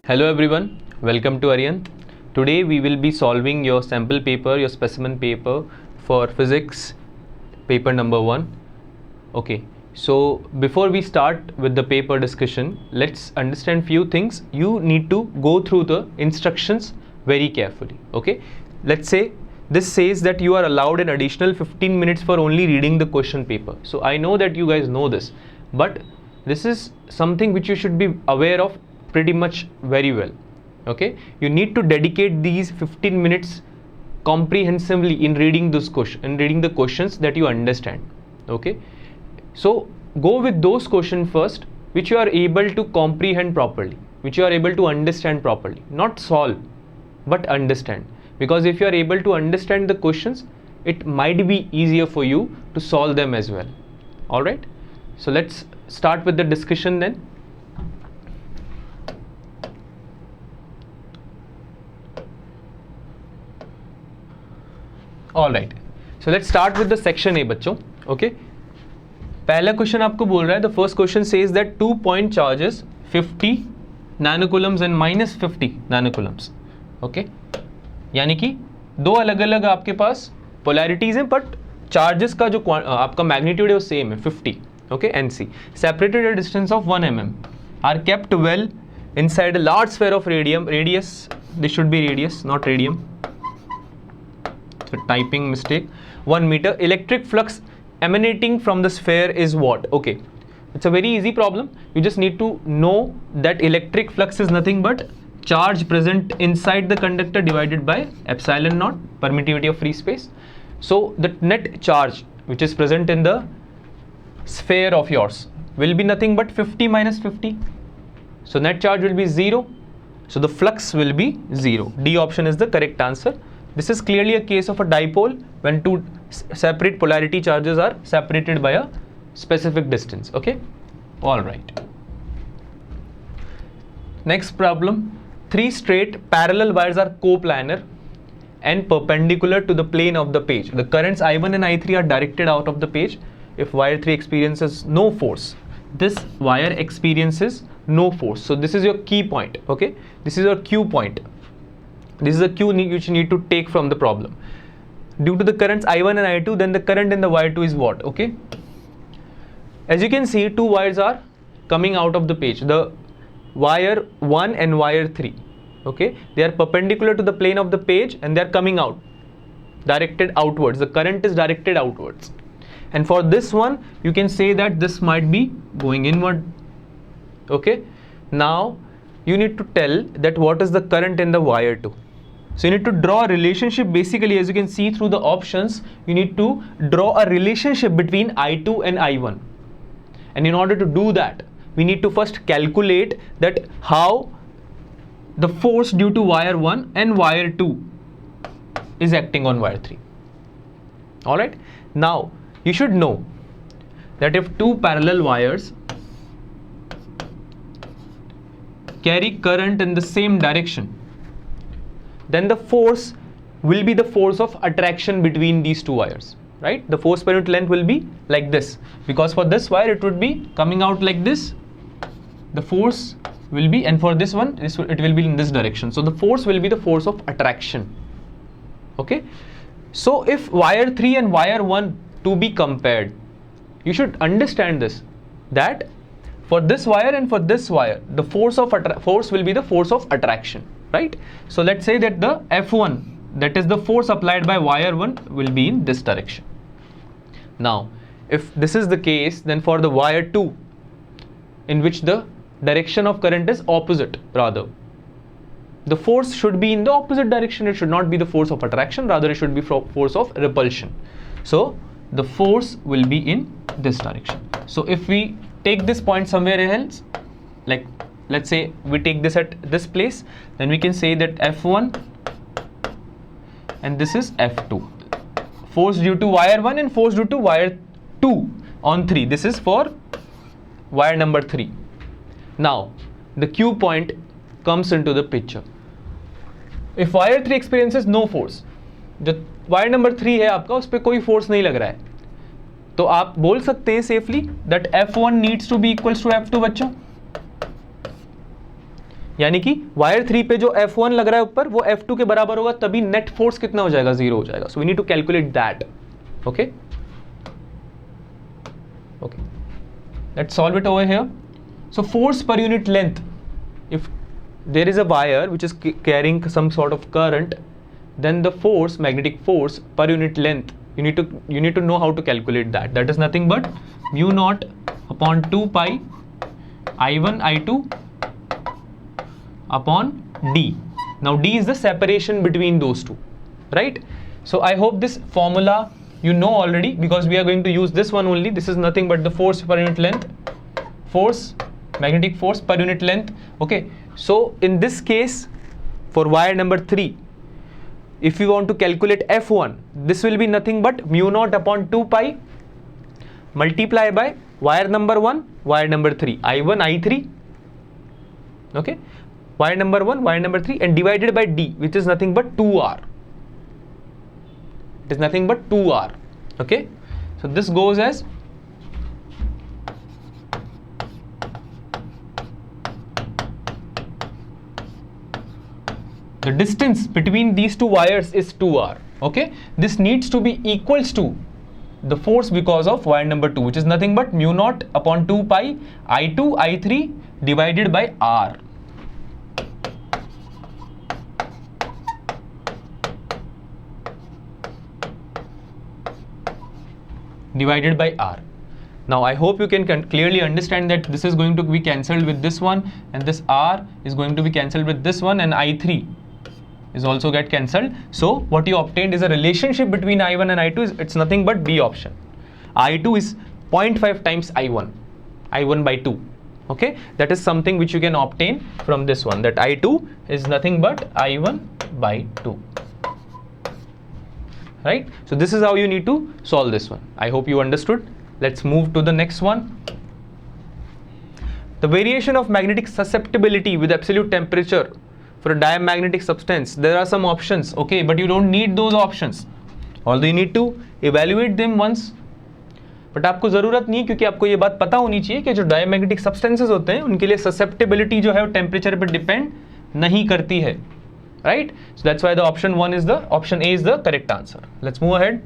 Hello everyone, welcome to Aryan. Today we will be solving your sample paper, your specimen paper for physics paper number 1. Okay, so before we start with the paper discussion, let's understand few things. You need to go through the instructions very carefully. Okay, let's say this says that you are allowed an additional 15 minutes for only reading the question paper. So I know that you guys know this, but this is something which you should be aware of pretty much very well. Okay, you need to dedicate these 15 minutes comprehensively in reading this question, in reading the questions that you understand. Okay, so go with those questions first which you are able to comprehend properly, which you are able to understand properly, not solve but understand, because if you are able to understand the questions, it might be easier for you to solve them as well. All right, so let's start with the discussion then. All right, so let's start with the section A बच्चों. Okay, पहला question आपको बोल रहा है, the first question says that 2 point charges 50 nanocoulombs and minus 50 nanocoulombs. Okay, यानी कि दो अलग अलग आपके पास polarities हैं, but charges का जो आपका magnitude है वो same है 50. Okay, NC separated at a distance of 1 mm are kept well inside a large sphere of radius. This should be radius, not radium. So typing mistake. 1 meter. Electric flux emanating from the sphere is what? Okay, it's a very easy problem. You just need to know that electric flux is nothing but charge present inside the conductor divided by epsilon naught, permittivity of free space. So the net charge which is present in the sphere of yours will be nothing but 50 minus 50. So net charge will be 0. So the flux will be 0. D option is the correct answer. This is clearly a case of a dipole when two separate polarity charges are separated by a specific distance. Okay, all right. Next problem. 3 straight parallel wires are coplanar and perpendicular to the plane of the page. The currents I1 and I3 are directed out of the page. If wire 3 experiences no force, this wire experiences no force. So this is your key point. Okay, this is your Q point. This is a Q which you need to take from the problem. Due to the currents I1 and I2, then the current in the wire 2 is what? Okay, as you can see, 2 wires are coming out of the page, the wire 1 and wire 3. Okay, they are perpendicular to the plane of the page and they are coming out, directed outwards. The current is directed outwards, and for this one you can say that this might be going inward. Okay, now you need to tell that what is the current in the wire 2. So you need to draw a relationship. Basically, as you can see through the options, you need to draw a relationship between I2 and I1. And in order to do that, we need to first calculate that how the force due to wire 1 and wire 2 is acting on wire 3. All right. Now, you should know that if 2 parallel wires carry current in the same direction, then the force will be the force of attraction between these 2 wires, right? The force per unit length will be like this, because for this wire it would be coming out like this. The force will be, and for this one it will be in this direction. So the force will be the force of attraction. Okay, so if wire 3 and wire 1 to be compared, you should understand this, that for this wire and for this wire, the force will be the force of attraction, right? So let's say that the F1, that is the force applied by wire 1, will be in this direction. Now, if this is the case, then for the wire 2, in which the direction of current is opposite, rather, the force should be in the opposite direction. It should not be the force of attraction, rather it should be force of repulsion. So the force will be in this direction. So if we take this point somewhere else, like let's say we take this at this place, then we can say that F1 and this is F2. Force due to wire 1 and force due to wire 2 on 3. This is for wire number 3. Now the Q point comes into the picture. If wire 3 experiences no force, जो wire number 3 है आपका, उस पर कोई force नहीं लग रहा है, तो आप बोल सकते हैं safely that F1 needs to be equals to F2 बच्चों. यानी कि वायर 3 पे जो F1 लग रहा है ऊपर वो F2 के बराबर होगा, तभी नेट फोर्स कितना हो जाएगा, 0 हो जाएगा. So we need to calculate that. Okay, okay, let's solve it over here. So force per unit length, if there is a wire which is carrying some sort of current, then the force, magnetic force per unit length, you need to know how to calculate that. That is nothing but mu naught upon 2 pi I1 I2 upon D. Now D is the separation between those two, right? So I hope this formula you know already, because we are going to use this one only. This is nothing but the force per unit length, force, magnetic force per unit length. Okay, so in this case for wire number 3, if you want to calculate F1, this will be nothing but mu naught upon 2 pi multiply by wire number 1, wire number 3, I1 I3. Okay, wire number 1, wire number 3, and divided by D, which is nothing but 2R. It is nothing but 2R. Okay, so this goes as the distance between these two wires is 2R. Okay, this needs to be equals to the force because of wire number 2, which is nothing but mu naught upon 2 pi I2 I3 divided by R. Divided by R. Now I hope you can clearly understand that this is going to be cancelled with this one, and this R is going to be cancelled with this one, and I3 is also get cancelled. So what you obtained is a relationship between I1 and I2 it's nothing but B option. I2 is 0.5 times I1 by 2. Okay, that is something which you can obtain from this one, that I2 is nothing but I1 by 2. Right? So this is how you need to solve this one. I hope you understood. Let's move to the next one. The variation of magnetic susceptibility with absolute temperature for a diamagnetic substance. There are some options, okay, but you don't need those options. Although you need to evaluate them once. But आपको ज़रूरत नहीं, क्योंकि आपको ये बात पता होनी चाहिए कि जो diamagnetic substances होते हैं उनके लिए susceptibility जो है वो temperature पर depend नहीं करती है. Right? So that's why the option A is the correct answer. Let's move ahead.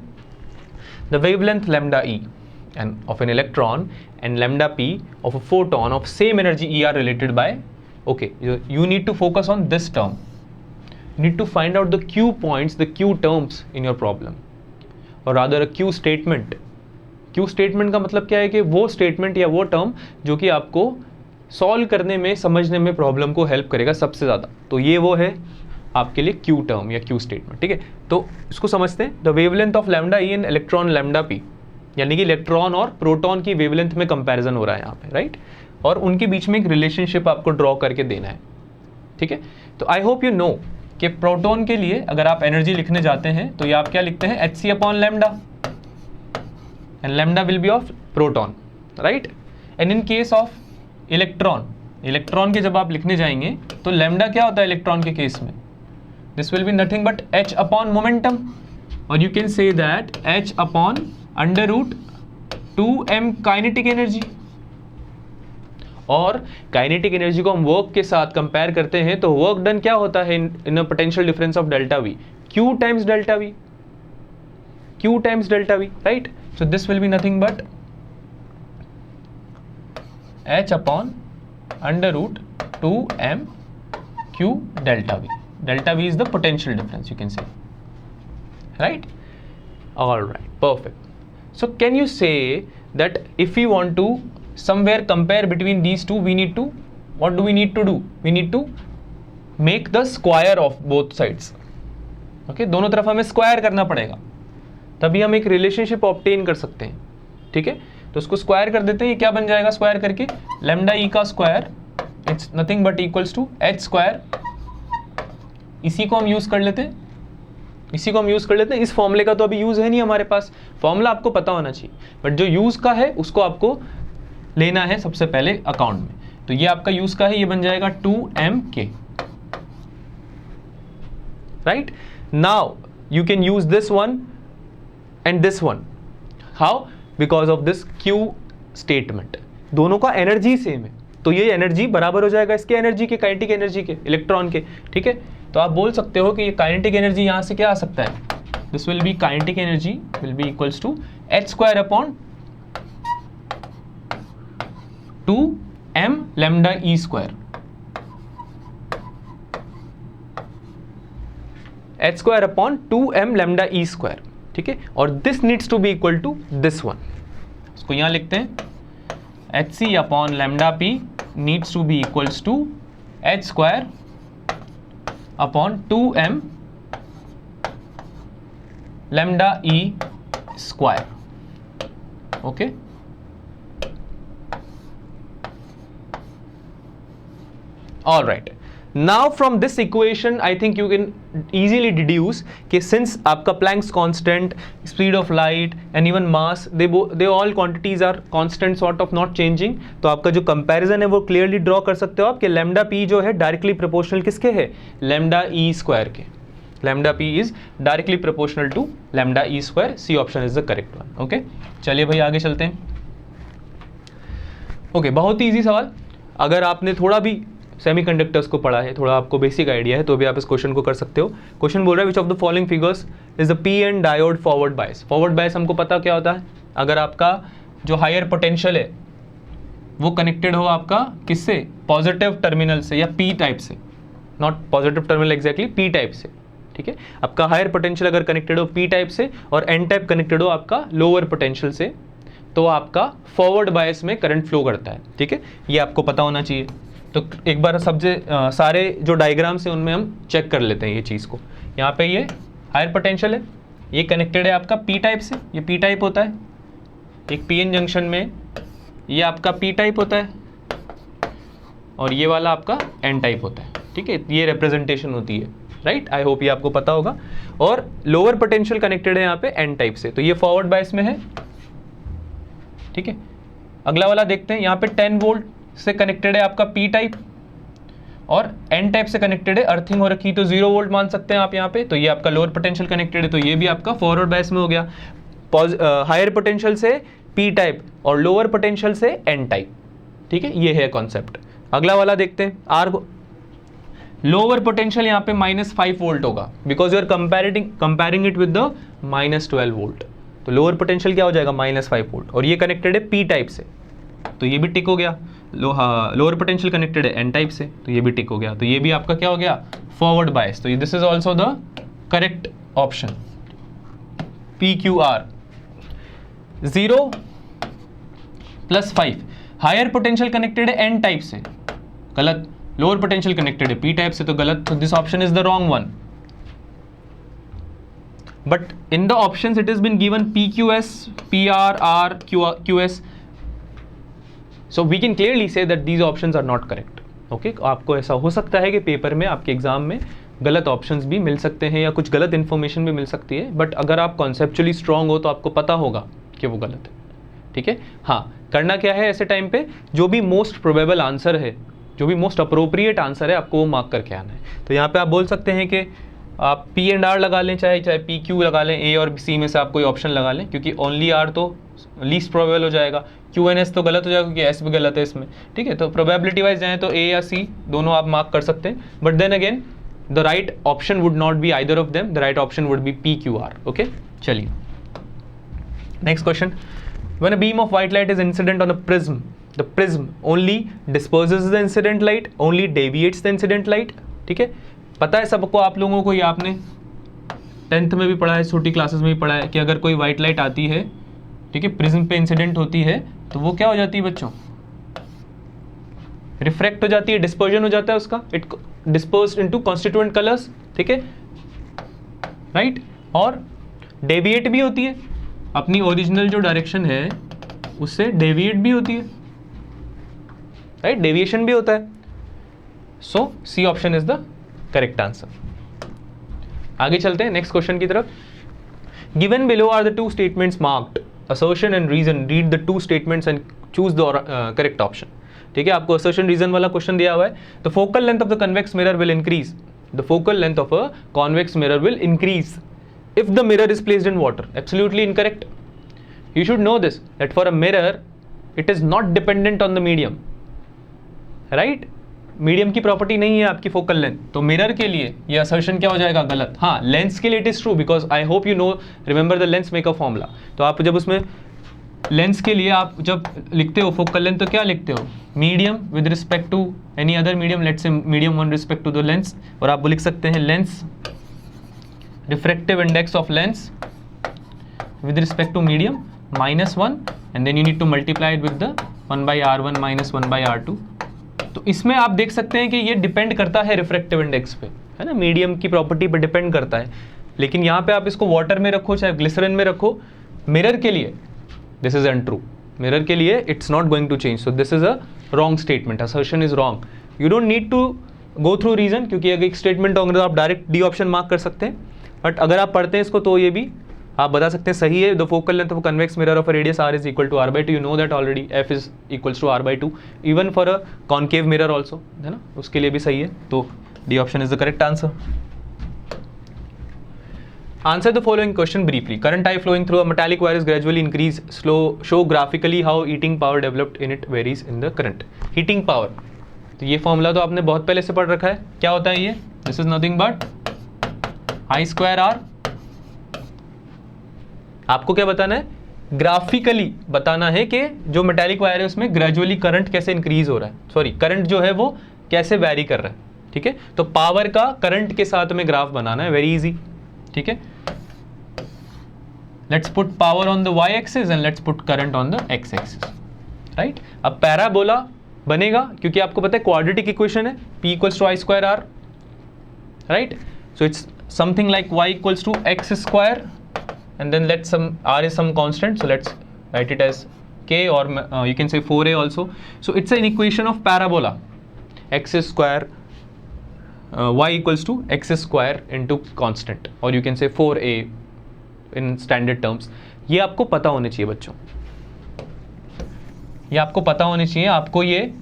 The wavelength lambda E and of an electron and lambda P of a photon of same energy E are related by, okay, you need to focus on this term. You need to find out the Q points, the Q terms in your problem, or rather a Q statement. Q statement का मतलब क्या है कि वो statement या वो term जो कि आपको solve करने में, समझने में problem को help करेगा सबसे ज़्यादा. तो ये वो है आपके लिए Q टर्म या Q स्टेटमेंट. ठीक है, तो इसको समझते हैं. The wavelength of lambda E in electron lambda P, यानी कि इलेक्ट्रॉन और प्रोटॉन की वेवलेंथ में कंपैरिजन हो रहा है यहाँ पे, राइट? और उनके बीच में एक रिलेशनशिप आपको ड्रॉ करके देना है. ठीक है, तो आई होप यू नो कि प्रोटॉन के लिए अगर आप एनर्जी लिखने जाते हैं तो ये आप क्या लिखते हैं, Hc upon lambda, and lambda will be of proton, right? And in case of electron के जब आप लिखने जाएंगे तो लैम्डा क्या होता है इलेक्ट्रॉन के केस में, this will be nothing but h upon momentum, or you can say that h upon under root 2m kinetic energy. और काइनेटिक एनर्जी को हम वर्क के साथ कंपेयर करते हैं तो वर्क डन क्या होता है in a potential difference of delta V, q times delta V, q times delta V, right? So this will be nothing but h upon under root 2m q delta V. Delta V is the potential difference, you can say, right? All right, perfect. So can you say that if we want to somewhere compare between these two, we need to, what do we need to do? We need to make the square of both sides. Okay, दोनों तरफ हमें square करना पड़ेगा, तभी हम एक relationship obtain कर सकते हैं. ठीक है, तो उसको स्क्वायर कर देते हैं. ये क्या बन जाएगा स्क्वायर करके, लैम्डा ई का square, it's nothing but equals to h square. इसी को हम यूज कर लेते हैं, इस फॉर्मूले का तो अभी यूज है नहीं हमारे पास. फॉर्मूला आपको पता होना चाहिए, बट जो यूज का है उसको आपको लेना है सबसे पहले अकाउंट में. तो ये आपका यूज का है, ये बन जाएगा 2mk, right? Now you can use this one and this one. How? Because of this Q statement. दोनों का एनर्जी सेम है, तो ये एनर्जी बराबर हो जाएगा इसके एनर्जी के, काइनेटिक एनर्जी के, इलेक्ट्रॉन के, ठीक है। तो आप बोल सकते हो कि ये काइनेटिक एनर्जी यहाँ से क्या आ सकता है, this will be kinetic energy will be equals to h² upon 2m lambda e square, h² upon 2m lambda e square, ठीक है। और this needs to be equal to this one, इसको यहां लिखते हैं hc upon lambda p needs to be equals to h² upon 2m lambda e square, okay. All right. Now from this equation, I think you can easily deduce कि since आपका Planck's constant, speed of light and even mass, they all quantities are constant sort of not changing, तो आपका जो comparison है वो clearly draw कर सकते हो आप कि lambda p जो है directly proportional किसके है, lambda e square के, lambda p is directly proportional to lambda e square, C option is the correct one, okay। चलिए भाई आगे चलते हैं, okay, बहुत ही easy सवाल। अगर आपने थोड़ा भी सेमीकंडक्टर्स को पढ़ा है, थोड़ा आपको बेसिक आइडिया है, तो भी आप इस क्वेश्चन को कर सकते हो। क्वेश्चन बोल रहा है which of the following figures is the P N diode forward bias. Forward bias हमको पता क्या होता है, अगर आपका जो हायर पोटेंशियल है वो कनेक्टेड हो आपका किससे, पॉजिटिव टर्मिनल से या पी टाइप से, not positive terminal exactly, P type से, ठीक है। आपका हायर पोटेंशियल अगर कनेक्टेड हो पी टाइप से और एन टाइप कनेक्टेड हो आपका लोअर पोटेंशियल से, तो आपका फॉरवर्ड बायस में करंट फ्लो करता है, ठीक है। ये आपको पता होना चाहिए। तो एक बार सारे जो डायग्राम्स हैं उनमें हम चेक कर लेते हैं ये चीज़ को। यहाँ पे ये हायर पोटेंशियल है, ये कनेक्टेड है आपका पी टाइप से, ये पी टाइप होता है, एक पी एन जंक्शन में ये आपका पी टाइप होता है और ये वाला आपका एन टाइप होता है, ठीक है। ये रिप्रेजेंटेशन होती है, राइट। आई होप ये आपको पता होगा। और लोअर पोटेंशियल कनेक्टेड है यहाँ पे एन टाइप से, तो ये फॉरवर्ड बायस में है, ठीक है। अगला वाला देखते हैं, यहाँ पे 10 वोल्ट से कनेक्टेड है आपका पी टाइप और एन टाइप से कनेक्टेड है, अर्थिंग हो रखी तो 0 वोल्ट मान सकते हैं आप यहाँ पे, तो ये आपका लोअर पोटेंशियल कनेक्टेड है, तो ये भी आपका फॉरवर्ड बायस में हो गया। हायर पोटेंशियल से पी टाइप और लोअर पोटेंशियल से एन टाइप, ठीक है, ये है कॉन्सेप्ट। अगला वाला देखते हैं, आर लोअर पोटेंशियल यहाँ पे -5 वोल्ट होगा, because you are comparing it with the -12 volt, तो लोअर पोटेंशियल क्या हो जाएगा, -5 वोल्ट, और ये कनेक्टेड है पी टाइप से, तो ये भी टिक हो गया। लोअर पोटेंशियल कनेक्टेड है एन टाइप से, तो ये भी टिक हो गया, तो ये भी आपका क्या हो गया, फॉरवर्ड बायस। तो this is also the correct option, PQR। 0 + 5 higher potential connected है एन टाइप से, गलत। लोअर पोटेंशियल कनेक्टेड है पी टाइप से, तो गलत, तो this option is the wrong one. But in the options it is been given PQS, PR, R, QS, so we can clearly say that these options are not correct, okay। आपको ऐसा हो सकता है कि पेपर में आपके exam में गलत ऑप्शंस भी मिल सकते हैं या कुछ गलत इन्फॉर्मेशन भी मिल सकती है, बट अगर आप कॉन्सेप्चुअली स्ट्रांग हो तो आपको पता होगा कि वो गलत है, ठीक है। हाँ, करना क्या है ऐसे टाइम पे, जो भी मोस्ट प्रोबेबल आंसर है, जो भी मोस्ट अप्रोप्रिएट आंसर है, आपको वो मार्क करके आना है। तो यहाँ पे आप बोल सकते हैं कि आप P एंड R लगा लें, चाहे PQ लगा लें, A और C में से आप कोई ऑप्शन लगा लें, क्योंकि ओनली R तो लीस्ट प्रोबेबल हो जाएगा, QNS तो गलत हो जाएगा क्योंकि S भी गलत है इसमें, ठीक है। तो प्रोबेबिलिटी वाइज जाएँ तो A या C दोनों आप मार्क कर सकते हैं, but then again the right option would not be either of them, the right option would be PQR, okay. चलिए next question, when a beam of white light is incident on a prism, the prism only disperses the incident light, only deviates the incident light, ठीक है। पता है सबको, आप लोगों को, ये आपने 10th में भी पढ़ा है, छोटी क्लासेस में भी पढ़ा है कि अगर कोई व्हाइट लाइट आती है, ठीक है, प्रिज्म पे इंसिडेंट होती है, तो वो क्या हो जाती है बच्चों, रिफ्रैक्ट हो जाती है, डिस्पर्जन हो जाता है उसका, it dispersed into constituent colours, ठीक है, राइट। और डेविएट भी होती है, अपनी ओरिजिनल जो डायरेक्शन है उससे डेविएट भी होती है, राइट, डेविएशन भी होता है। So C option is the correct answer. आगे चलते हैं नेक्स्ट क्वेश्चन की तरफ। Given below are the 2 statements marked assertion and reason, read the 2 statements and choose the correct option, ठीक है। आपको assertion reason वाला क्वेश्चन दिया हुआ है। The focal length of the convex mirror will increase, the focal length of a convex mirror will increase if the mirror is placed in water, absolutely incorrect। You should know this, that for a mirror it is not dependent on the medium, right, medium की property नहीं है आपकी focal length, तो mirror के लिए ये assertion क्या हो जाएगा, गलत। हाँ, लेंस के लिए it is true, because I hope you know, remember the lens maker formula. तो आप जब उसमें लेंस के लिए आप जब लिखते हो फोकल लेंथ, तो क्या लिखते हो, medium with respect to any other medium, let's say medium one respect to the lens, और आप लिख सकते हैं lens refractive index of lens with respect to medium -1, and then you need to multiply it with the 1/r1 minus 1/r2। तो इसमें आप देख सकते हैं कि ये डिपेंड करता है रिफ्रैक्टिव इंडेक्स पे, है ना, मीडियम की प्रॉपर्टी पे डिपेंड करता है। लेकिन यहाँ पे आप इसको वाटर में रखो चाहे ग्लिसरीन में रखो, मिरर के लिए दिस इज अनट्रू, मिरर के लिए it's not going to change, so this is a wrong statement, assertion is wrong. You don't need to go through reason, क्योंकि अगर एक स्टेटमेंट होंगे तो आप डायरेक्ट डी ऑप्शन मार्क कर सकते हैं, बट अगर आप पढ़ते हैं इसको तो ये भी आप बता सकते हैं सही है। The focal length of convex mirror of a radius r is equal to r/2, you know that already, f is equals to r/2 even for a concave mirror also, है ना, उसके लिए भी सही है। तो D option is the correct answer. Answer the following question briefly. Current I flowing through a metallic wire is gradually increase. Show graphically how heating power developed in it varies in the current. Heating power. तो ये formula तो आपने बहुत पहले से पढ़ रखा है। क्या होता है ये? This is nothing but I square R. आपको क्या बताना है? ग्राफिकली बताना है कि जो मेटालिक वायर है उसमें ग्रेजुअली करंट कैसे इंक्रीज हो रहा है, सॉरी करंट जो है वो कैसे वैरी कर रहा है। ठीक है, तो पावर का करंट के साथ में ग्राफ बनाना है, वेरी इजी। ठीक है, let's put power on the Y axis and let's put current on the X axis, right. अब पैराबोला बनेगा क्योंकि आपको पता है क्वाड्रेटिक इक्वेशन है, P equals to I square R, right. So it's something like y equals to X square and then let's r is some constant, so let's write it as k, or you can say 4a also. So it's an equation of parabola, x square y equals to x square into constant, or you can say 4a in standard terms. ये आपको पता होने चाहिए बच्चों, ये आपको पता होने चाहिए। आपको ये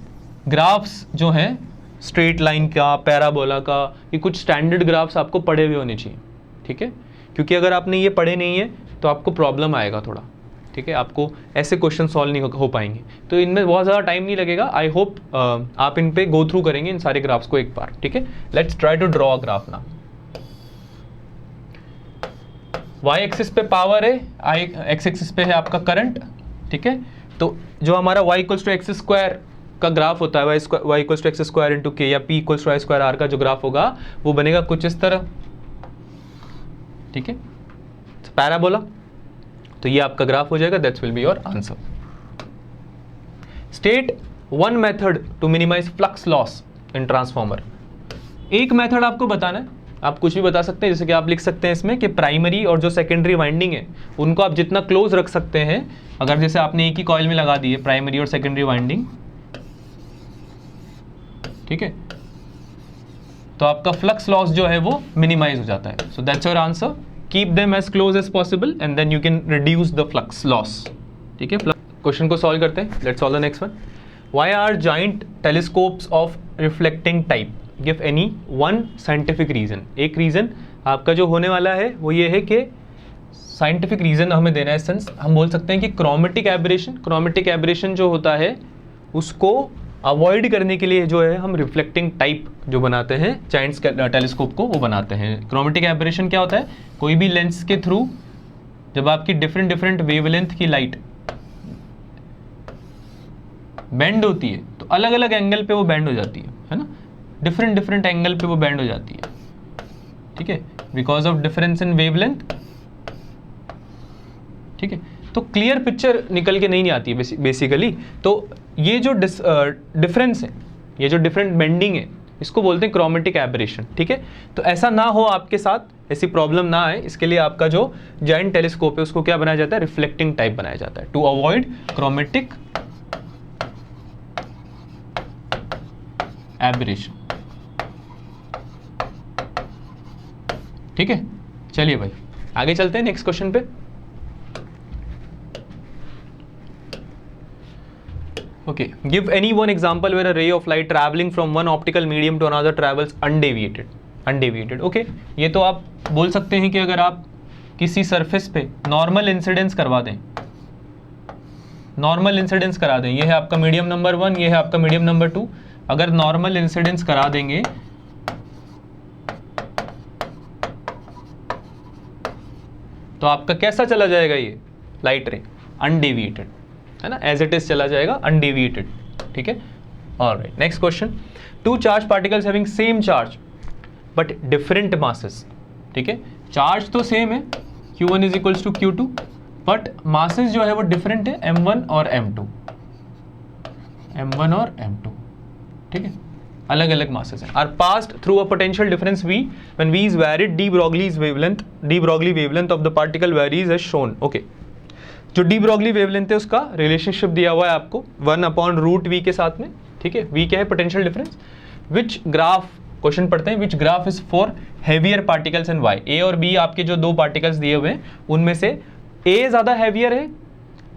ग्राफ्स जो हैं स्ट्रेट लाइन का, पैराबोला का, ये कुछ स्टैंडर्ड ग्राफ्स आपको पढ़े हुए होने चाहिए। ठीक है, क्योंकि अगर आपने ये पढ़े नहीं है तो आपको प्रॉब्लम आएगा थोड़ा। ठीक है, आपको ऐसे क्वेश्चन सॉल्व नहीं हो पाएंगे, तो इनमें बहुत ज़्यादा टाइम नहीं लगेगा। आई होप आप इन पे गो थ्रू करेंगे इन सारे ग्राफ्स को एक बार। ठीक है, let's try to draw a graph ना। वाई एक्सिस पे पावर है, एक्स एक्सिस पे है आपका करंट। ठीक है, तो जो हमारा y equals to X square का ग्राफ होता है, y equals to X square into K, या p equals to I square R का जो ग्राफ होगा वो बनेगा कुछ इस तरह। ठीक है, पैराबोला, तो ये आपका ग्राफ हो जाएगा, that's will be your answer. State one method to minimise flux loss in transformer. एक मेथड आपको बताना है, आप कुछ भी बता सकते हैं, जैसे कि आप लिख सकते हैं इसमें कि प्राइमरी और जो सेकेंडरी वाइंडिंग है उनको आप जितना क्लोज रख सकते हैं, अगर जैसे आपने एक ही कॉइल में लगा दी है प्राइमरी और सेकेंडरी वाइंडिंग, ठीक है, तो आपका फ्लक्स लॉस जो है वो मिनिमाइज हो जाता है। So that's your answer, keep them as close as possible and then you can reduce the flux loss. ठीक है, क्वेश्चन को सॉल्व करते हैं, let's solve the next one. Why are giant telescopes of reflecting type? Give any one scientific reason. एक reason आपका जो होने वाला है वो ये है कि साइंटिफिक रीजन हमें देना है, सेंस हम बोल सकते हैं कि क्रोमेटिक एब्रेशन जो होता है उसको अवॉइड करने के लिए जो है हम रिफ्लेक्टिंग टाइप जो बनाते हैं जायंट्स टेलीस्कोप को वो बनाते हैं। क्रोमेटिक एब्रेशन क्या होता है? कोई भी लेंस के थ्रू जब आपकी डिफरेंट वेवलेंथ की लाइट बेंड होती है तो अलग अलग एंगल पे वो बेंड हो जाती है ना, डिफरेंट एंगल पे वो बेंड हो जाती है। ठीक है, because of difference in wavelength. ठीक है, तो क्लियर पिक्चर निकल के नहीं आती है बेसिकली। तो ये जो डिफरेंस है, ये जो डिफरेंट बेंडिंग है, इसको बोलते हैं क्रोमेटिक एब्रेशन। ठीक है, तो ऐसा ना हो आपके साथ, ऐसी प्रॉब्लम ना आए, इसके लिए आपका जो जायंट टेलीस्कोप है उसको क्या बनाया जाता है? रिफ्लेक्टिंग टाइप बनाया जाता है, टू अवॉइड क्रोमेटिक एब्रेशन। ठीक है, चलिए भाई आगे चलते हैं नेक्स्ट क्वेश्चन पे। Okay, give any one example where a ray of light traveling from one optical medium to another travels undeviated. Okay, ये तो आप बोल सकते हैं कि अगर आप किसी सरफेस पे नॉर्मल इंसिडेंस करवा दें, ये है आपका मीडियम नंबर 1, ये है आपका मीडियम नंबर 2, अगर नॉर्मल इंसिडेंस करा देंगे तो आपका कैसा चला जाएगा ये लाइट रे, अनडेविएटेड, है ना, एज इट इज चला जाएगा अनडेविएटेड, ठीक है। Alright, next question, two charge particles having same charge but different masses, ठीक है, चार्ज तो सेम है Q1 is equals to Q2 but masses जो है वो डिफरेंट है, M1 और M2, M1 और M2, ठीक है, अलग अलग मासेस हैं, are passed through a potential difference V when V is varied, de Broglie wavelength of the particle varies as shown. Okay, जो डी ब्रॉगली वेवलेंथ है उसका रिलेशनशिप दिया हुआ है आपको 1/√V के साथ में, ठीक है। V क्या है, potential difference. Which graph, question पढ़ते हैं, which graph is for heavier particles and Y. A और बी आपके जो दो पार्टिकल्स दिए हुए हैं उनमें से ए ज्यादा हैवियर है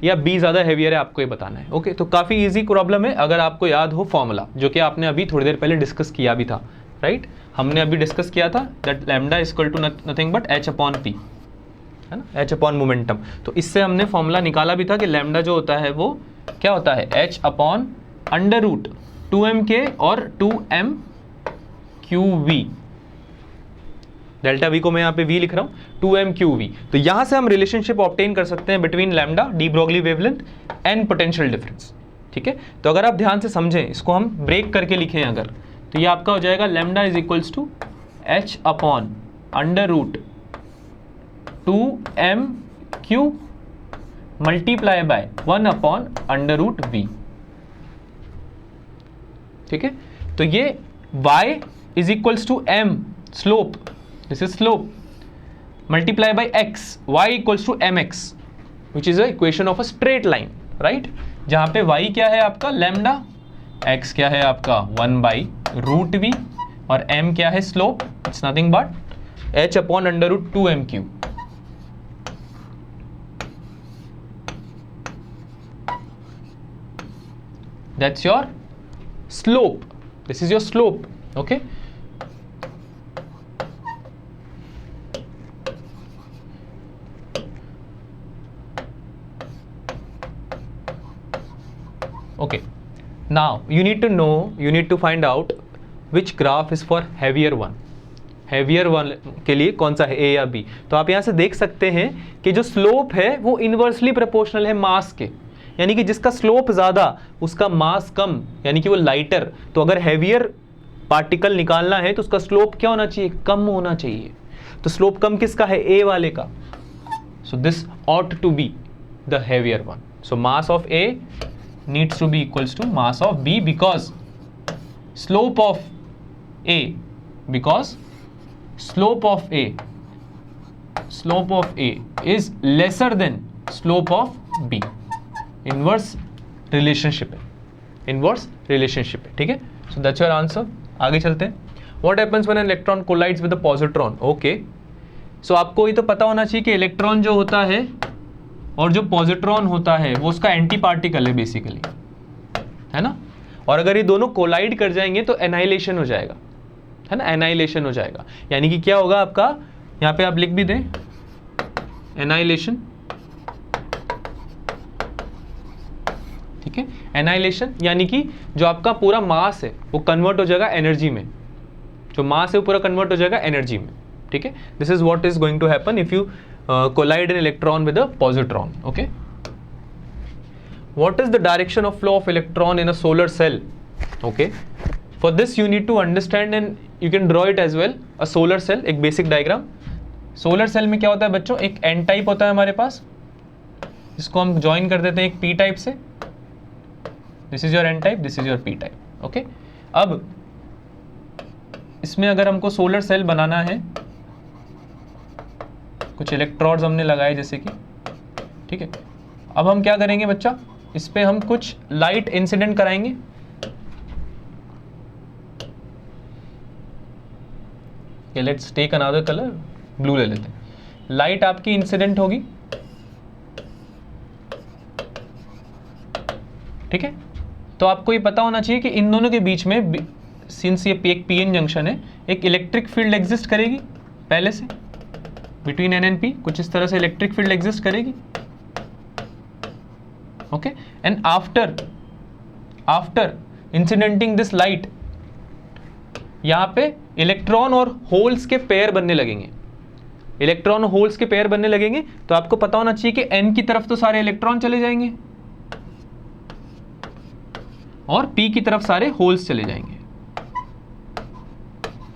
या बी ज्यादा हैवियर है, आपको ये बताना है। ओके, तो काफी इजी प्रॉब्लम है अगर आपको याद हो फॉर्मूला, जो कि आपने अभी थोड़ी देर पहले डिस्कस किया भी था, राइट। हमने अभी डिस्कस किया था that lambda is equal to nothing but H/P, है ना, H अपॉन मोमेंटम। तो इससे हमने फॉर्मूला निकाला भी था कि लैम्डा जो होता है वो क्या होता है, H/√2mk और 2mqv। डेल्टा वी को मैं यहाँ पे v लिख रहा हूँ, 2mqv। तो यहाँ से हम रिलेशनशिप ऑब्टेन कर सकते हैं between lambda, D Broglie wavelength and potential difference, ठीक है। तो अगर आप ध्यान से समझें, इसको हम ब्रेक करके लिखें अगर, तो ये आपका हो जाएगा lambda is equals to H/√2mq multiply by 1/√v, ठीक है। तो ये y is equals to m slope, this is slope, multiply by x, y equals to mx which is a equation of a straight line, right, जहां पे y क्या है आपका lambda, x क्या है आपका 1/√v और m क्या है slope, it's nothing but H/√2mq। That's your slope. This is your slope. Okay. Okay. Now you need to know, you need to find out which graph is for heavier one. Heavier one के लिए कौन सा है, ए या B. तो आप यहाँ से देख सकते हैं कि जो स्लोप है वो इनवर्सली प्रोपोर्शनल है मास के, यानी कि जिसका स्लोप ज़्यादा उसका मास कम, यानी कि वो लाइटर। तो अगर हैवियर पार्टिकल निकालना है तो उसका स्लोप क्या होना चाहिए, कम होना चाहिए। तो स्लोप कम किसका है, ए वाले का। So this ought to be the heavier one. So mass of A needs to be equals to mass of B because slope of A, because slope of A is lesser than slope of B. Inverse relationship है, inverse relationship है, ठीक है। So that's your answer. आगे चलते हैं। What happens when an electron collides with a positron? Okay. So आपको ये तो पता होना चाहिए कि इलेक्ट्रॉन जो होता है और जो पॉजिट्रॉन होता है वो उसका एंटी पार्टिकल है बेसिकली, है ना। और अगर ये दोनों कोलाइड कर जाएंगे तो एनाइलेशन हो जाएगा, है ना, एनाइलेशन हो जाएगा। यानी कि क्या होगा आपका, यहाँ पे आप लिख भी दें एनाइलेशन, ठीक है। एनाइलेशन यानी कि जो आपका पूरा मास है वो कन्वर्ट हो जाएगा एनर्जी में, जो मास है वो पूरा कन्वर्ट हो जाएगा एनर्जी में, ठीक है। This is what is going to happen if you collide an electron with a positron. Okay, what is the direction of flow of electron in a solar cell? Okay, for this you need to understand and you can draw it as well a solar cell, एक basic diagram. Solar cell में क्या होता है बच्चों, एक N type होता है हमारे पास, जिसको हम ज्वाइन कर देते हैं एक पी टाइप से। This is your N type, this is your P type. Okay, अब इसमें अगर हमको सोलर सेल बनाना है, कुछ इलेक्ट्रोड्स हमने लगाए जैसे कि, ठीक है। अब हम क्या करेंगे बच्चा, इस पे हम कुछ लाइट इंसिडेंट कराएंगे। Let's take another colour, blue ले लेते हैं। लाइट आपकी इंसिडेंट होगी, ठीक है। तो आपको ये पता होना चाहिए कि इन दोनों के बीच में, सिंस ये एक पीएन जंक्शन है, एक इलेक्ट्रिक फील्ड एग्जिस्ट करेगी पहले से, बिटवीन एन एंड पी कुछ इस तरह से इलेक्ट्रिक फील्ड एग्जिस्ट करेगी। Okay, and after incidenting this light, यहाँ पे इलेक्ट्रॉन और होल्स के पेयर बनने लगेंगे, इलेक्ट्रॉन और होल्स के पेयर बनने लगेंगे। तो आपको पता होना चाहिए कि n की तरफ तो सारे इलेक्ट्रॉन चले जाएंगे और p की तरफ सारे होल्स चले जाएंगे,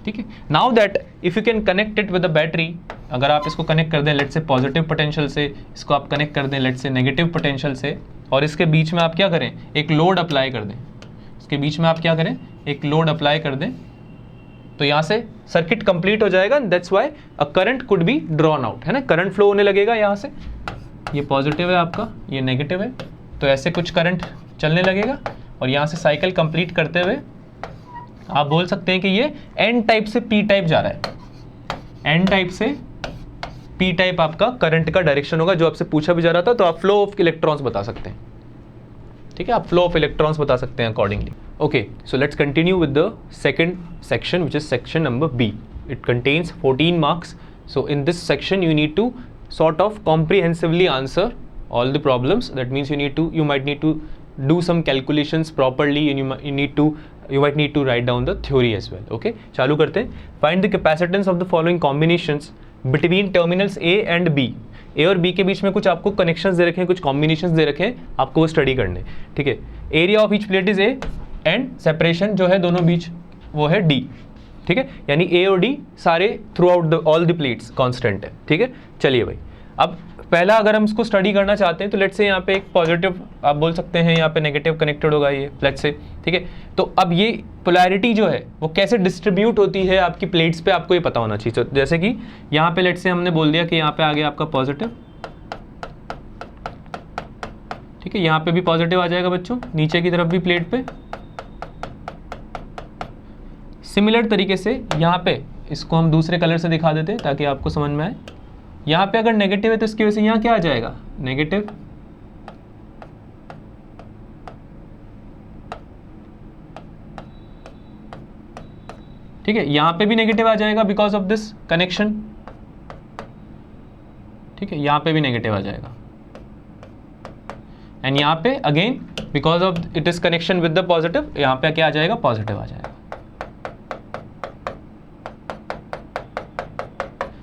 ठीक है। Now that if you can connect it with a battery, अगर आप इसको कनेक्ट कर दें लेट्स से पॉजिटिव पोटेंशियल से, इसको आप कनेक्ट कर दें लेट्स से नेगेटिव पोटेंशियल से, और इसके बीच में आप क्या करें, एक लोड अप्लाई कर दें, इसके बीच में आप क्या करें, एक लोड अप्लाई कर दें, तो यहाँ से सर्किट कंप्लीट हो जाएगा। That's why a current could be drawn out, है ना, करंट फ्लो होने लगेगा यहाँ से, ये पॉजिटिव है आपका, ये नेगेटिव है, तो ऐसे कुछ करंट चलने लगेगा और यहाँ से साइकिल कंप्लीट करते हुए आप बोल सकते हैं कि ये एन टाइप से पी टाइप जा रहा है, एन टाइप से पी टाइप आपका करंट का डायरेक्शन होगा, जो आपसे पूछा भी जा रहा था। तो आप फ्लो ऑफ इलेक्ट्रॉन्स बता सकते हैं, ठीक है, आप फ्लो ऑफ इलेक्ट्रॉन्स बता सकते हैं accordingly. Okay, so let's continue with the second section which is section number B. It contains 14 marks. So in this section you need to sort of comprehensively answer all the problems. That means you might need to do some calculations properly, and you might need to write down the theory as well. Okay, चालू करते हैं। Find the capacitance of the following combinations between terminals A and B. A और B के बीच में कुछ आपको connections दे रखे हैं, कुछ कॉम्बिनेशंस दे रखे हैं, आपको वो स्टडी करने, ठीक है। Area of each plate is A and separation जो है दोनों बीच वो है D, ठीक है, यानी A और D सारे through out all the plates constant है, ठीक है। चलिए भाई, अब पहला अगर हम इसको स्टडी करना चाहते हैं तो लेट्स से यहाँ पे एक पॉजिटिव आप बोल सकते हैं, यहाँ पे नेगेटिव कनेक्टेड होगा ये लेट्स से, ठीक है। तो अब ये पोलैरिटी जो है वो कैसे डिस्ट्रीब्यूट होती है आपकी प्लेट्स पे, आपको ये पता होना चाहिए। तो जैसे कि यहाँ पे लेट्स से हमने बोल दिया कि यहाँ पे आ गया आपका पॉजिटिव, ठीक है, यहाँ पे भी पॉजिटिव आ जाएगा बच्चों, नीचे की तरफ भी प्लेट पे। सिमिलर तरीके से यहाँ पे इसको हम दूसरे कलर से दिखा देते हैं ताकि आपको समझ में आए। यहाँ पे अगर नेगेटिव है तो इसकी वजह से यहाँ क्या आ जाएगा, नेगेटिव, ठीक है, यहाँ पे भी नेगेटिव आ जाएगा बिकॉज ऑफ दिस कनेक्शन, ठीक है, यहाँ पे भी नेगेटिव आ जाएगा, एंड यहाँ पे again because of it is connection with the positive, यहाँ पे क्या आ जाएगा, पॉजिटिव आ जाएगा।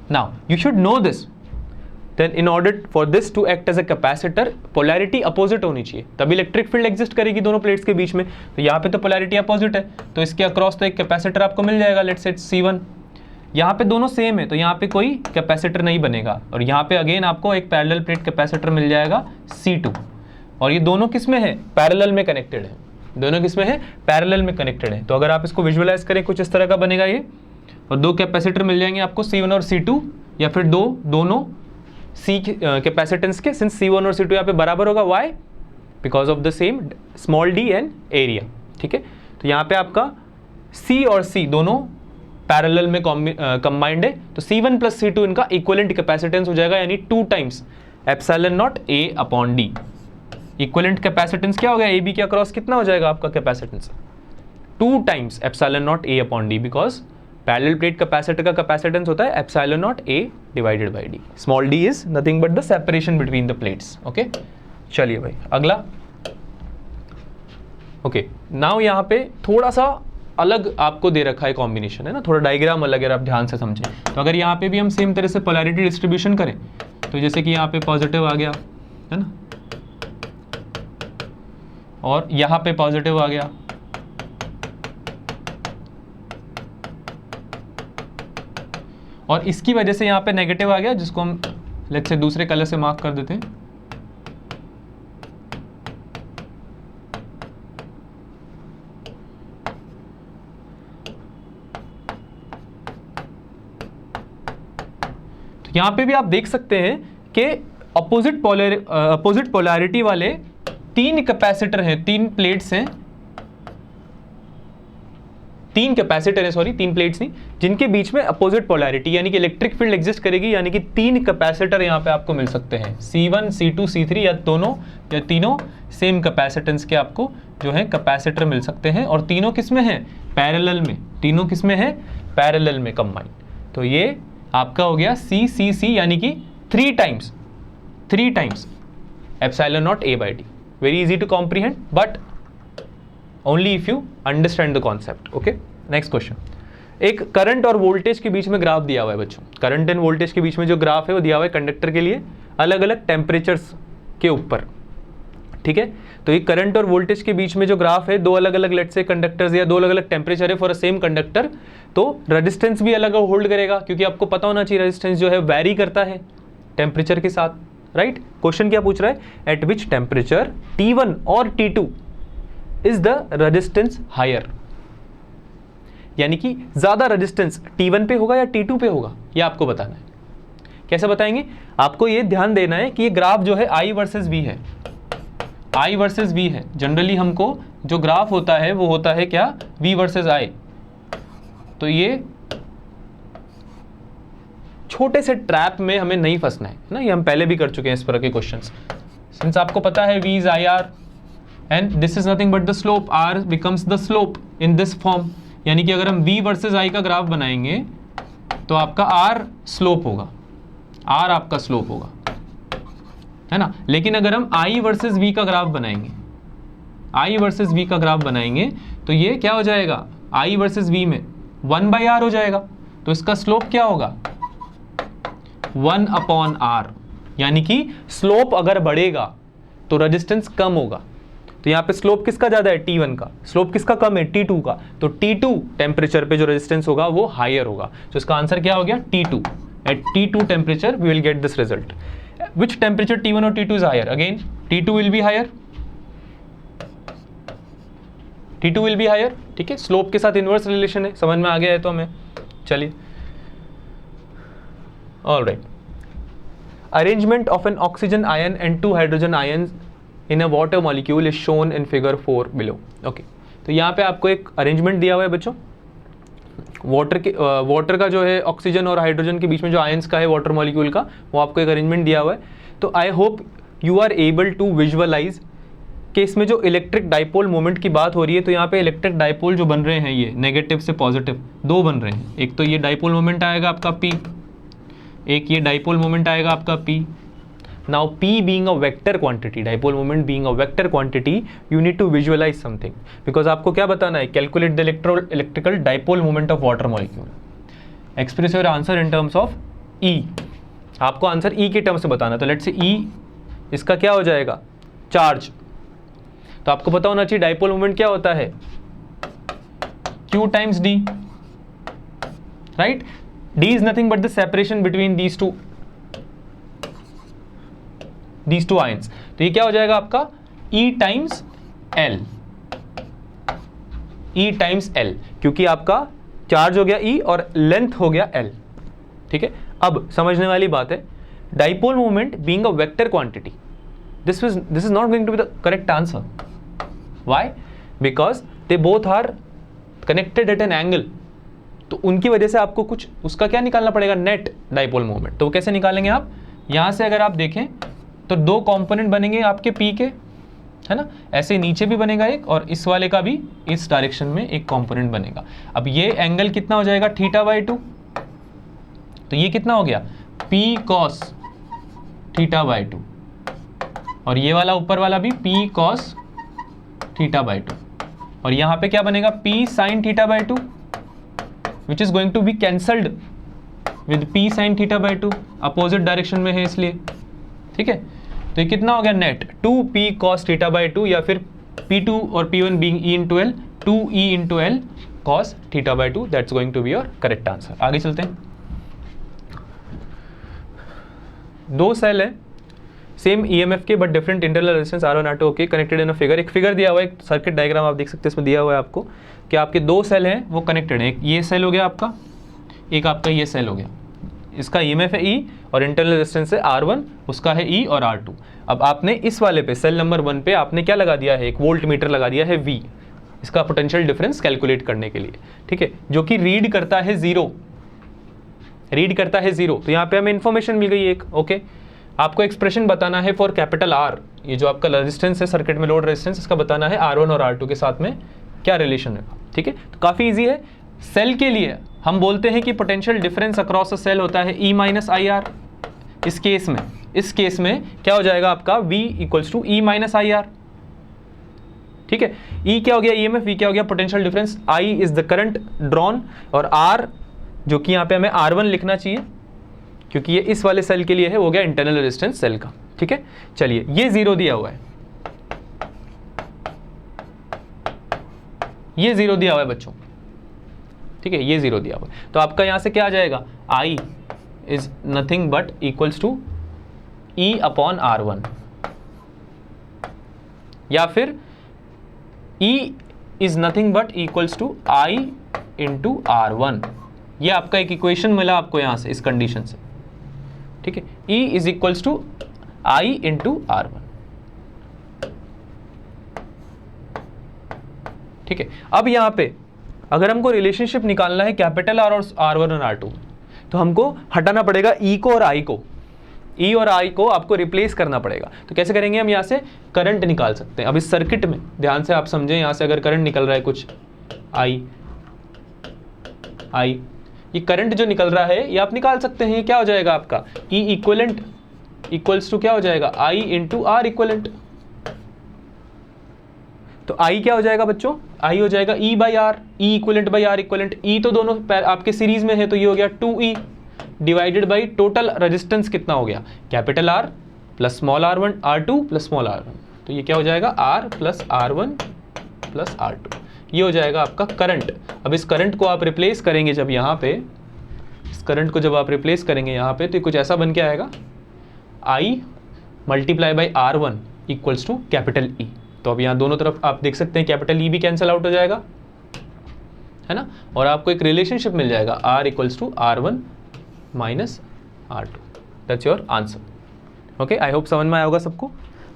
Now you should know this. Then in order for this to act as a capacitor, polarity opposite होनी चाहिए, तभी इलेक्ट्रिक फील्ड एग्जिस्ट करेगी दोनों प्लेट्स के बीच में। तो यहाँ पे तो पोलैरिटी अपोजिट है, तो इसके अक्रॉस तो एक कैपेसिटर आपको मिल जाएगा, लेट्स से C1। यहाँ पे दोनों सेम है तो यहाँ पे कोई कैपेसिटर नहीं बनेगा, और यहाँ पे अगेन आपको एक पैरेलल प्लेट कैपेसिटर मिल जाएगा C2। और ये दोनों किस में है, पैरेलल में कनेक्टेड है, दोनों किस में है, पैरेलल में कनेक्टेड है। तो अगर आप इसको विजुअलाइज करें कुछ इस तरह का बनेगा ये, और दो कैपेसिटर मिल जाएंगे आपको C1 और C2, या फिर दोनों C कैपेसिटेंस के, सिंस C1 और C2 यहाँ पे बराबर होगा, Y, because of the same small d and area, ठीक है। तो यहाँ पे आपका C और C दोनों पैरेलल में कंबाइंड है, तो C1 प्लस C2 इनका इक्विवेलेंट कैपेसिटेंस हो जाएगा, यानी 2 times epsilon naught A upon D। Equivalent capacitance क्या हो गया, AB के अक्रॉस कितना हो जाएगा आपका capacitance, 2 times epsilon naught A upon D, because parallel plate capacitor का कैपेसिटेंस होता है epsilon naught A divided by D। Small d is nothing but the separation between the plates. Okay, चलिए भाई अगला। ओके, नाउ यहाँ पे थोड़ा सा अलग आपको दे रखा है कॉम्बिनेशन, है ना, थोड़ा डायग्राम अलग है, अगर आप ध्यान से समझें तो अगर यहाँ पे भी हम सेम तरह से पोलैरिटी डिस्ट्रीब्यूशन करें, तो जैसे कि यहाँ पे पॉजिटिव आ गया, है ना, और यहाँ पे पॉजिटिव आ गया, और इसकी वजह से यहाँ पे नेगेटिव आ गया, जिसको हम लेट्स से दूसरे कलर से मार्क कर देते हैं। तो यहाँ पे भी आप देख सकते हैं कि अपोजिट पोलैरिटी वाले 3 कैपेसिटर हैं, 3 प्लेट्स हैं, 3 कैपेसिटर है, सॉरी 3 प्लेट्स नहीं, जिनके बीच में अपोजिट पोलैरिटी यानी कि इलेक्ट्रिक फील्ड एग्जिस्ट करेगी, यानी कि 3 कैपेसिटर यहाँ पे आपको मिल सकते हैं, C1, C2, C3, या दोनों या तीनों सेम कैपेसिटेंस के आपको जो है कैपेसिटर मिल सकते हैं, और तीनों किस में है, पैरेलल में, तीनों किस में है, पैरेलल में कंबाइंड। तो ये आपका हो गया C यानी कि 3 times epsilon naught A by D। Very easy to comprehend, but only if you understand the concept. Okay, next question. एक करंट और वोल्टेज के बीच में ग्राफ दिया हुआ है बच्चों। करंट एंड वोल्टेज के बीच में जो ग्राफ है वो दिया हुआ है कंडक्टर के लिए अलग अलग टेम्परेचर्स के ऊपर, ठीक है। तो ये करंट और वोल्टेज के बीच में जो ग्राफ है, दो अलग अलग लेट्स से कंडक्टर्स या दो अलग अलग टेम्परेचर है फॉर अ सेम कंडक्टर, तो रेजिस्टेंस भी अलग होल्ड करेगा, क्योंकि आपको पता होना चाहिए रेजिस्टेंस जो है वैरी करता है टेम्परेचर के साथ, राइट। क्वेश्चन क्या पूछ रहा है, एट विच टेम्परेचर T1 और T2 is the resistance higher, यानी कि ज्यादा रेजिस्टेंस T1 पे होगा या T2 पे होगा, ये आपको बताना है। कैसे बताएंगे, आपको ये ध्यान देना है कि ये ग्राफ जो है I वर्सेस V है, I वर्सेस V है। जनरली हमको जो ग्राफ होता है वो होता है क्या, V वर्सेस I। तो ये छोटे से ट्रैप में हमें नहीं फंसना है ना, ये हम पहले भी कर चुके हैं इस तरह के क्वेश्चंस। सिंस आपको पता है V is IR and this is nothing but the slope, R becomes the slope in this form, यानी कि अगर हम V वर्सेस I का ग्राफ बनाएंगे तो आपका R स्लोप होगा, R आपका स्लोप होगा, है ना। लेकिन अगर हम I वर्सेस V का ग्राफ बनाएंगे, I वर्सेस V का ग्राफ बनाएंगे तो ये क्या हो जाएगा, I वर्सेस V में 1/R हो जाएगा। तो इसका स्लोप क्या होगा, 1/R, यानी कि स्लोप अगर बढ़ेगा तो रेजिस्टेंस कम होगा। तो यहाँ पे स्लोप किसका ज्यादा है, T1 का, स्लोप किसका कम है, T2 का। तो T2 टेम्परेचर पे जो रेजिस्टेंस होगा वो हायर होगा। तो इसका आंसर क्या हो गया, T2। At T2 temperature we will get this result. Which temperature T1 और T2 is higher, again T2 will be higher, T2 will be higher, ठीक है। स्लोप के साथ इनवर्स रिलेशन है, समझ में आ गया है तो हमें, चलिए। All right. Arrangement of an oxygen ion and 2 hydrogen ions in a water molecule is shown in figure 4 below. Okay. तो यहाँ पे आपको एक अरेंजमेंट दिया हुआ है बच्चों, वाटर का जो है ऑक्सीजन और हाइड्रोजन के बीच में जो आयंस का है वाटर मॉलिक्यूल का, वो आपको एक अरेंजमेंट दिया हुआ है। तो I hope you are able to visualise कि इसमें जो इलेक्ट्रिक डाइपोल मोमेंट की बात हो रही है, तो यहाँ पे इलेक्ट्रिक डाइपोल जो बन रहे हैं ये नेगेटिव से पॉजिटिव दो बन रहे हैं। एक तो ये डाइपोल मोमेंट आएगा आपका P, एक ये डाइपोल मोमेंट आएगा आपका P। Now P being a vector quantity, dipole moment being a vector quantity, you need to visualise something, because आपको क्या बताना है, calculate the electrical dipole moment of water molecule, express your answer in terms of E। आपको answer E के terms से बताना, तो let's say E इसका क्या हो जाएगा, चार्ज। तो आपको पता होना चाहिए डाइपोल मोमेंट क्या होता है, Q times D, right. D is nothing but the separation between these two ions। तो ये क्या हो जाएगा आपका E times L, E times L, क्योंकि आपका चार्ज हो गया E और लेंथ हो गया L, ठीक है। अब समझने वाली बात है, dipole moment being a vector quantity, this is not going to be the correct answer. Why, because they both are connected at an angle, तो उनकी वजह से आपको कुछ उसका क्या निकालना पड़ेगा, नेट डाइपोल मोमेंट। तो वो कैसे निकालेंगे आप, यहाँ से अगर आप देखें तो दो कंपोनेंट बनेंगे आपके P के, है ना, ऐसे नीचे भी बनेगा एक, और इस वाले का भी इस डायरेक्शन में एक कंपोनेंट बनेगा। अब ये एंगल कितना हो जाएगा, θ/2, तो ये कितना हो गया, P cos θ/2, और ये वाला ऊपर वाला भी P cos θ/2, और यहाँ पे क्या बनेगा, P sin θ/2, which is going to be cancelled with P sin θ/2, opposite direction में है इसलिए, ठीक है। तो ये कितना हो गया नेट, 2P cos θ/2, या फिर P2 और P1 being E into L, 2E into L cos θ/2, that's going to be your correct answer। आगे चलते हैं। दो सेल है सेम EMF के but different internal resistance R1 R2 okay, connected in a figure. एक figure दिया हुआ है, एक सर्किट डायग्राम आप देख सकते हैं, इसमें दिया हुआ है आपको कि आपके दो सेल हैं वो कनेक्टेड हैं, एक ये सेल हो गया आपका, एक आपका ये सेल हो गया। इसका EMF है E और इंटरनल रेजिस्टेंस है R1, उसका है E और R2। अब आपने इस वाले पे सेल नंबर 1 पे आपने क्या लगा दिया है, एक वोल्ट मीटर लगा दिया है V, इसका पोटेंशियल डिफरेंस कैलकुलेट करने के लिए, ठीक है, जो कि रीड करता है 0, रीड करता है 0। तो यहाँ पे हमें इन्फॉर्मेशन मिल गई एक, ओके। आपको एक्सप्रेशन बताना है फॉर कैपिटल R, ये जो आपका रेजिस्टेंस है सर्किट में, लोड रेजिस्टेंस, इसका बताना है R1 और R2 के साथ में क्या रिलेशन है, ठीक है। तो काफ़ी इजी है। सेल के लिए हम बोलते हैं कि potential difference across a cell होता है E माइनस IR। इस केस में क्या हो जाएगा आपका V equals to E minus IR, ठीक है। ई क्या हो गया ईएमएफ, वी क्या हो गया potential difference, I is the current drawn, और आर जो कि यहाँ पे हमें R1 लिखना चाहिए क्योंकि ये इस वाले सेल के लिए है, वो गया इंटरनल रेजिस्टेंस सेल का। ठीक है, चलिए ये 0 दिया हुआ है, ये 0 दिया हुआ है बच्चों। ठीक है, ये 0 दिया हुआ है, तो आपका यहां से क्या आ जाएगा, I is nothing but equals to E upon R1, या फिर E is nothing but equals to I into R1। ये आपका एक इक्वेशन मिला आपको यहां से इस कंडीशन से। ठीक है, E is equals to I into R1। ठीक है, अब यहां पे अगर हमको रिलेशनशिप निकालना है कैपिटल R और R1 और R2, तो हमको हटाना पड़ेगा E को और I को, E और I को आपको रिप्लेस करना पड़ेगा। तो कैसे करेंगे, हम यहाँ से करंट निकाल सकते हैं। अब इस सर्किट में ध्यान से आप समझें, यहाँ से अगर करंट निकल रहा है कुछ I, ये करंट जो निकल रहा है ये आप निकाल सकते हैं। ये क्या हो जाएगा आपका E इक्वलेंट इक्वल्स टू क्या हो जाएगा I इंटू R इक्वलेंट। तो I क्या हो जाएगा बच्चों, I हो जाएगा E by R, E equivalent by R equivalent. E तो दोनों आपके सीरीज में है, तो ये हो गया 2E divided by total resistance कितना हो गया, capital R plus small R1 R2 plus small R1, तो ये क्या हो जाएगा R plus R1 plus R2, ये हो जाएगा आपका करंट। अब इस करंट को आप रिप्लेस करेंगे जब यहाँ पे, इस करंट को जब आप रिप्लेस करेंगे यहाँ पे, तो कुछ ऐसा बन के आएगा I multiply by R1 equals to capital E। तो अब यहाँ दोनों तरफ आप देख सकते हैं कैपिटल E भी कैंसिल आउट हो जाएगा, है ना, और आपको एक रिलेशनशिप मिल जाएगा R equals to R1 minus R2। That's your answer. Okay, I hope समझ में आया होगा सबको।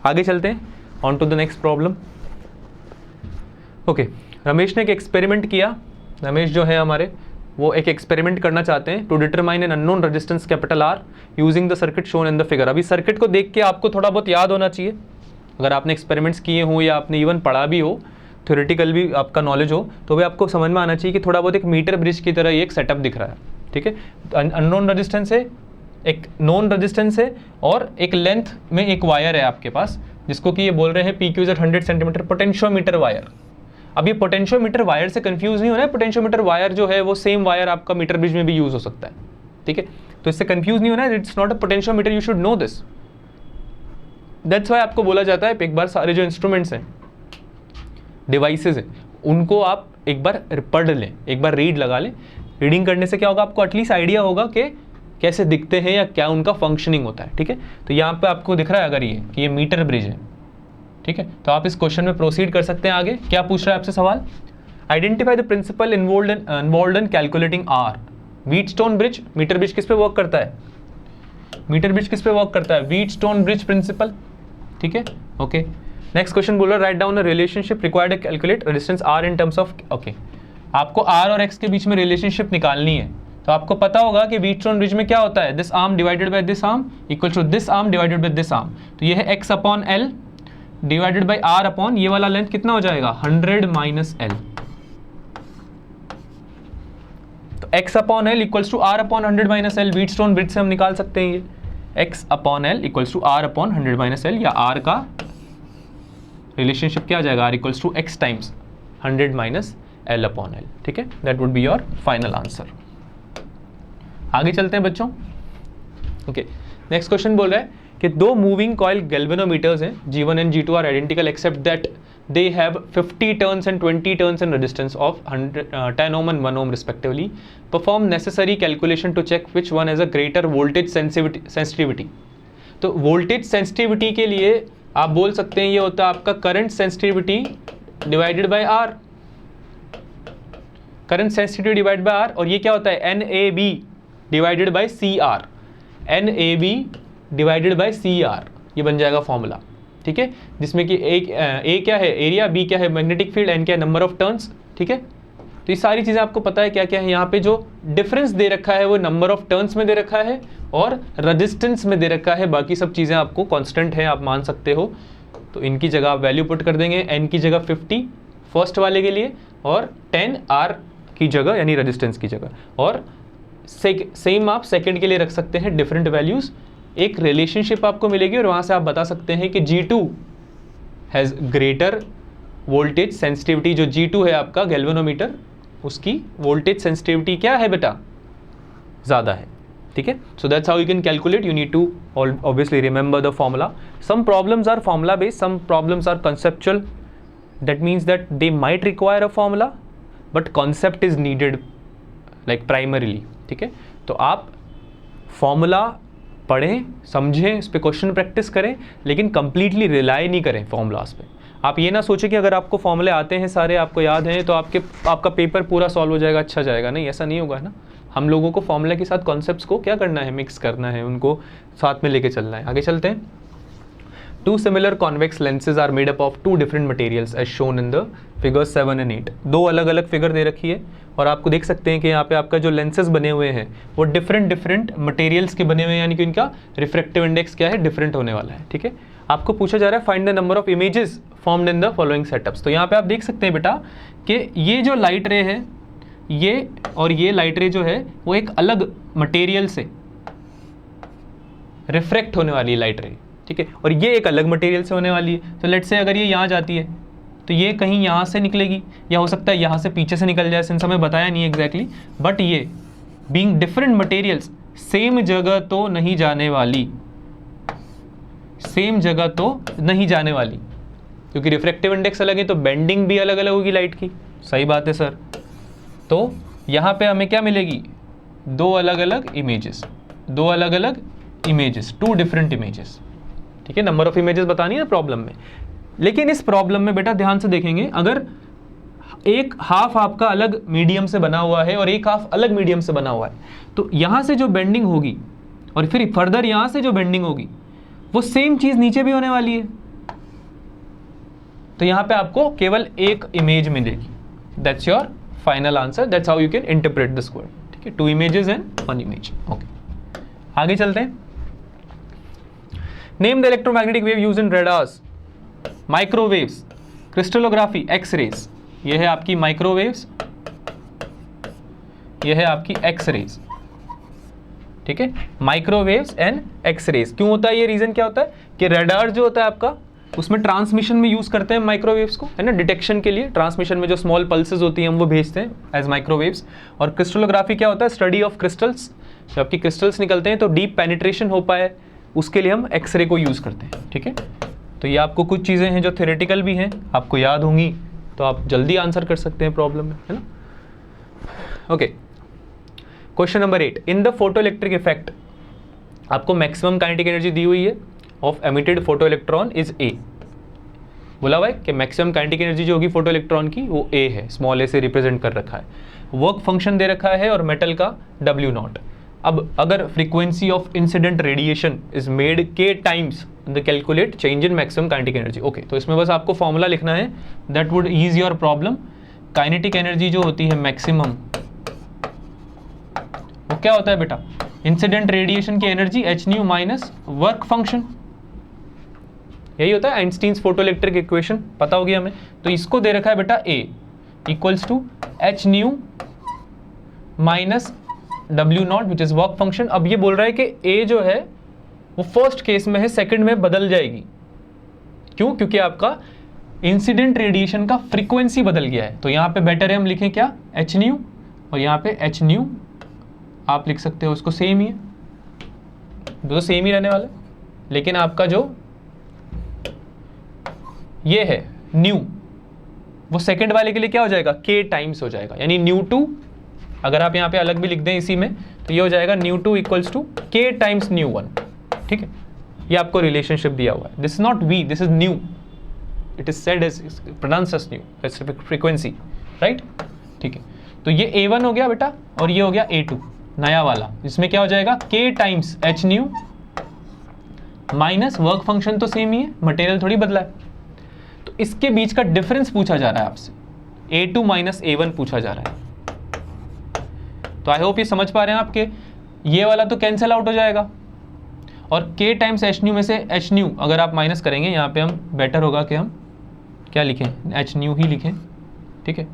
आगे चलते हैं on to the next problem. Okay, Ramesh ने एक एक्सपेरिमेंट किया। रमेश जो है हमारे, वो एक एक्सपेरिमेंट करना चाहते हैं to determine an unknown resistance capital R using the circuit shown in the figure. अभी सर्किट को देख के आपको थोड़ा बहुत याद होना चाहिए, अगर आपने एक्सपेरिमेंट्स किए हों या आपने इवन पढ़ा भी हो, थ्योरेटिकल भी आपका नॉलेज हो, तो भी आपको समझ में आना चाहिए कि थोड़ा बहुत एक मीटर ब्रिज की तरह ये एक सेटअप दिख रहा है। ठीक है, अननोन रेजिस्टेंस है, एक नोन रेजिस्टेंस है, और एक लेंथ में एक वायर है आपके पास, जिसको कि ये बोल रहे हैं PQ is 100 centimetre, potentiometer wire. अब ये पोटेंशियोमीटर वायर से कंफ्यूज नहीं होना है, पोटेंशियोमीटर वायर जो है वो सेम वायर आपका मीटर ब्रिज में भी यूज हो सकता है। ठीक है, तो इससे कंफ्यूज नहीं होना है, it's not a potentiometer, you should know this. That's why आपको बोला जाता है एक बार सारे जो इंस्ट्रूमेंट्स हैं, डिवाइसेस हैं, उनको आप एक बार पढ़ लें, एक बार रीड लगा लें। रीडिंग करने से क्या होगा, आपको एटलीस्ट आइडिया होगा कि कैसे दिखते हैं या क्या उनका फंक्शनिंग होता है। ठीक है, तो यहाँ पे आपको दिख रहा है अगर ये कि ये मीटर ब्रिज है, ठीक है, तो आप इस क्वेश्चन में प्रोसीड कर सकते हैं आगे। क्या पूछ रहा है आपसे सवाल, identify the principle involved in calculating R. Wheatstone bridge, metre bridge किस पे वर्क करता है, मीटर ब्रिज किस पे वर्क करता है, व्हीटस्टोन ब्रिज प्रिंसिपल। ठीक है, ओके। नेक्स्ट क्वेश्चन बोल रहा है write down a relationship required to calculate resistance R in terms of, okay, आपको R और X के बीच में रिलेशनशिप निकालनी है। तो आपको पता होगा कि व्हीटस्टोन ब्रिज में क्या होता है, this arm divided by this arm equal to this arm divided by this arm. तो ये है X upon L divided by R upon ये वाला लेंथ कितना हो जाएगा 100 माइनस L। तो X upon L equals to R upon 100 minus L, Wheatstone bridge से हम निकाल सकते हैं ये X upon L equals to R upon 100 minus L, या R का रिलेशनशिप क्या आ जाएगा, R equals to X times 100 minus L upon L। ठीक है, that would be your final answer. आगे चलते हैं बच्चों। ओके, नेक्स्ट क्वेश्चन बोल रहा है कि दो मूविंग कॉइल गैल्वेनोमीटर्स हैं, G1 and G2 are identical except that they have 50 turns and 20 turns in resistance of 10 ohm and 1 ohm respectively. Perform necessary calculation to check which one has a greater voltage sensitivity. तो voltage sensitivity के लिए आप बोल सकते हैं ये होता है आपका current sensitivity divided by R, current sensitivity divided by R, और ये क्या होता है NAB divided by CR, NAB divided by CR, ये बन जाएगा फॉर्मूला। ठीक है, जिसमें कि एक A क्या है एरिया, B क्या है मैग्नेटिक फील्ड, N क्या है नंबर ऑफ टर्न्स। ठीक है, तो ये सारी चीज़ें आपको पता है क्या क्या है। यहाँ पे जो डिफरेंस दे रखा है वो नंबर ऑफ टर्न्स में दे रखा है और रेजिस्टेंस में दे रखा है, बाकी सब चीज़ें आपको कांस्टेंट है, आप मान सकते हो। तो इनकी जगह आप वैल्यू पुट कर देंगे, N की जगह 50 फर्स्ट वाले के लिए, और 10 R की जगह यानी रेजिस्टेंस की जगह, और सेम आप सेकंड के लिए रख सकते हैं डिफरेंट वैल्यूज़। एक रिलेशनशिप आपको मिलेगी और वहाँ से आप बता सकते हैं कि G2 has greater voltage sensitivity जो G2 है आपका गैल्वेनोमीटर, उसकी वोल्टेज सेंसिटिविटी क्या है बेटा, ज़्यादा है, ठीक है. So that's how you can calculate. You need to obviously remember the formula. Some problems are formula based, some problems are conceptual. That means that they might require a formula but concept is needed like primarily, ठीक है. तो आप formula पढ़ें, समझें, इस पर question practice करें, लेकिन कंप्लीटली रिलाई नहीं करें फॉर्मूलाज पे. आप ये ना सोचें कि अगर आपको फॉर्मूले आते हैं सारे, आपको याद हैं, तो आपका पेपर पूरा सॉल्व हो जाएगा, अच्छा जाएगा. नहीं, ऐसा नहीं होगा ना. हम लोगों को फॉर्मूले के साथ कॉन्सेप्ट्स को क्या करना है, मिक्स करना है, उनको साथ में लेके चलना है. आगे चलते हैं. Two similar convex lenses are made up of two different materials as shown in the figures 7 and 8. दो अलग अलग फिगर दे रखी है और आपको देख सकते हैं कि यहाँ पे आपका जो लेंसेज बने हुए हैं वो डिफरेंट मटेरियल्स के बने हुए हैं, यानी कि इनका रिफ्रैक्टिव इंडेक्स क्या है, डिफरेंट होने वाला है, ठीक है. आपको पूछा जा रहा है find the number of images formed in the following setups. तो यहाँ पे आप देख सकते हैं बेटा कि ये जो लाइट रे है, ये और ये लाइट रे जो है वो एक अलग मटेरियल से रिफ्रैक्ट होने वाली है लाइट रे, ठीक है, और ये एक अलग मटेरियल से होने वाली है. तो लेट्स से अगर ये यहाँ जाती है तो ये कहीं यहाँ से निकलेगी, या हो सकता है यहाँ से पीछे से निकल जाए, सिंस हमें बताया नहीं एग्जैक्टली. बट ये बीइंग डिफरेंट मटेरियल्स सेम जगह तो नहीं जाने वाली, सेम जगह तो नहीं जाने वाली, क्योंकि रिफ्रैक्टिव इंडेक्स अलग है तो बेंडिंग भी अलग अलग होगी लाइट की. सही बात है सर. तो यहाँ पे हमें क्या मिलेगी, दो अलग अलग इमेजेस, टू डिफरेंट इमेजेस, ठीक है. नंबर ऑफ इमेजेस बतानी है प्रॉब्लम में. लेकिन इस प्रॉब्लम में बेटा ध्यान से देखेंगे, अगर एक हाफ आपका अलग मीडियम से बना हुआ है और एक हाफ अलग मीडियम से बना हुआ है, तो यहाँ से जो बेंडिंग होगी और फिर फर्दर यहाँ से जो बेंडिंग होगी वो सेम चीज़ नीचे भी होने वाली है. तो यहाँ पे आपको केवल एक इमेज मिलेगी. That's your final answer. That's how you can interpret this word, ठीक है. Two images and one image. Okay, आगे चलते हैं. Name the electromagnetic wave used in radars. Microwaves, crystallography, X-rays. ये है आपकी माइक्रोवेव्स, ये है आपकी एक्स-रेज, ठीक है. माइक्रोवेव्स एंड एक्स-रेज क्यों होता है, ये रीजन क्या होता है कि रेडार जो होता है आपका, उसमें ट्रांसमिशन में यूज करते हैं माइक्रोवेव्स को, है ना, डिटेक्शन के लिए. ट्रांसमिशन में जो स्मॉल पल्सेस होती हैं हम वो भेजते हैं एज माइक्रोवेव्स. और क्रिस्टलोग्राफी क्या होता है, स्टडी ऑफ क्रिस्टल्स. जब आपकी क्रिस्टल्स निकलते हैं तो डीप पेनिट्रेशन हो पाए, उसके लिए हम एक्सरे को यूज करते हैं, ठीक है. तो ये आपको कुछ चीज़ें हैं जो थ्योरेटिकल भी हैं, आपको याद होंगी तो आप जल्दी आंसर कर सकते हैं प्रॉब्लम में, है ना. Okay, question number 8. In the photo electric effect आपको मैक्सिमम काइनेटिक एनर्जी दी हुई है of emitted photo electron is a. बोला हुआ है कि मैक्सिमम काइनेटिक एनर्जी जो होगी फोटो इलेक्ट्रॉन की वो ए है, स्मॉल ए से रिप्रेजेंट कर रखा है. वर्क फंक्शन दे रखा है और मेटल का W0. अब अगर frequency of incident radiation is made K times the calculate change in maximum kinetic energy. Okay, तो इसमें बस आपको फॉर्मूला लिखना है, that would ease your problem. Kinetic energy जो होती है मैक्सिमम, वो क्या होता है बेटा, इंसिडेंट रेडिएशन की energy h nu minus work function. यही होता है आइंस्टीन्स फोटो इलेक्ट्रिक इक्वेशन, पता होगी हमें. तो इसको दे रखा है बेटा A equals to h nu minus W0 which is work function. अब ये बोल रहा है कि A जो है वो फर्स्ट केस में है, सेकंड में बदल जाएगी. क्यों, क्योंकि आपका इंसिडेंट रेडिएशन का फ्रीक्वेंसी बदल गया है. तो यहाँ पे बेटर है हम लिखें क्या, h nu, और यहाँ पे h nu आप लिख सकते हो, उसको सेम ही है, दो सेम ही रहने वाला. लेकिन आपका जो ये है न्यू, वो सेकंड वाले के लिए क्या हो जाएगा, k टाइम्स हो जाएगा. यानी न्यू2, अगर आप यहाँ पे अलग भी लिख दें इसी में, तो ये हो जाएगा न्यू2 इक्वल्स टू k टाइम्स न्यू1, ठीक है. ये आपको रिलेशनशिप दिया हुआ है. This is not v, this is nu. It is said as pronounced as nu, that's frequency, right, ठीक है. तो ये A1 हो गया बेटा और ये हो गया A2 नया वाला. इसमें क्या हो जाएगा, k times h nu minus work function तो सेम ही है, मटेरियल थोड़ी बदला है. तो इसके बीच का डिफरेंस पूछा जा रहा है आपसे, A2 माइनस A1 पूछा जा रहा है. तो आई होप ये समझ पा रहे हैं आपके. ये वाला तो कैंसिल आउट हो जाएगा और k टाइम्स h nu में से h nu अगर आप माइनस करेंगे, यहाँ पे हम बेटर होगा कि हम क्या लिखें, h nu ही लिखें, ठीक है.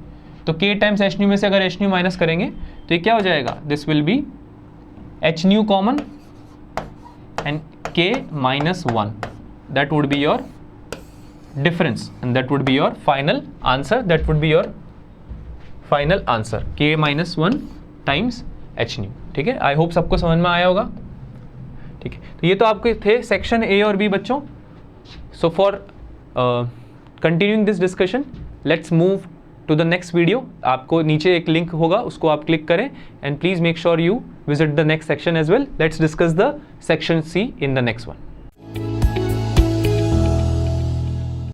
तो k टाइम्स h nu में से अगर h nu माइनस करेंगे तो ये क्या हो जाएगा, this will B h nu common and k minus 1, that would be your difference, and that would be your final answer. That would be your final answer, K minus 1 times h nu. ठीक है, I hope सबको समझ में आया होगा. ठीक है, तो ये तो आपके थे सेक्शन ए और बी बच्चों. So for continuing this discussion, let's move to the next video. आपको नीचे एक लिंक होगा, उसको आप क्लिक करें, and please make sure you visit the next section as well. Let's discuss the section C in the next one.